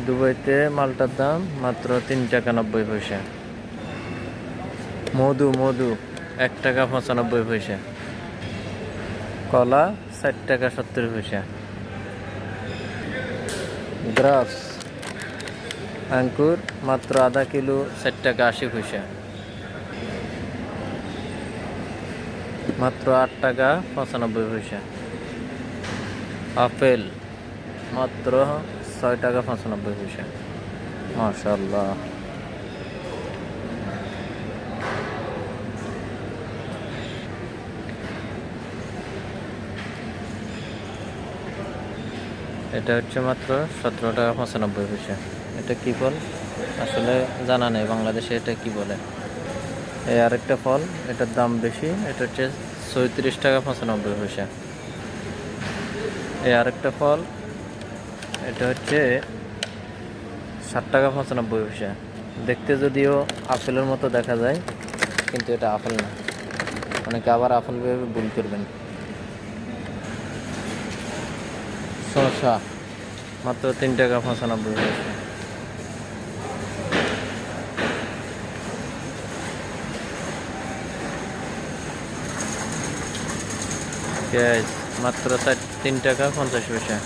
দুবাইতে মালটার দাম মাত্র 3 টাকা 90 পয়সা। মধু মধু 1 টাকা 95 পয়সা। কলা 4 টাকা 70 পয়সা। গ্রাপস আঙ্কুর মাত্র আধা কিলো 4 টাকা 80 পয়সা। মাত্র 8 টাকা 95 পয়সা। আপেল মাত্র 6 টাকা 95 পয়সা। মাশাআল্লাহ। এটা হচ্ছে মাত্র 17 টাকা 95 পয়সা। এটা কি ফল আসলে জানা নেই বাংলাদেশে এটা কি বলে। এই আরেকটা ফল, এটার দাম বেশি, এটা হচ্ছে 34 টাকা 95 পয়সা। এই আরেকটা ফল, এটা হচ্ছে 7 টাকা 95 পয়সা। দেখতে যদিও আপেলের মতো দেখা যায়, কিন্তু এটা আপেল না। অনেকে আবার আপেল ভেবে ভুল করবেন। শসা মাত্র 3 টাকা 95 পয়সা। পেঁয়াজ মাত্র 3 টাকা 50 পয়সা।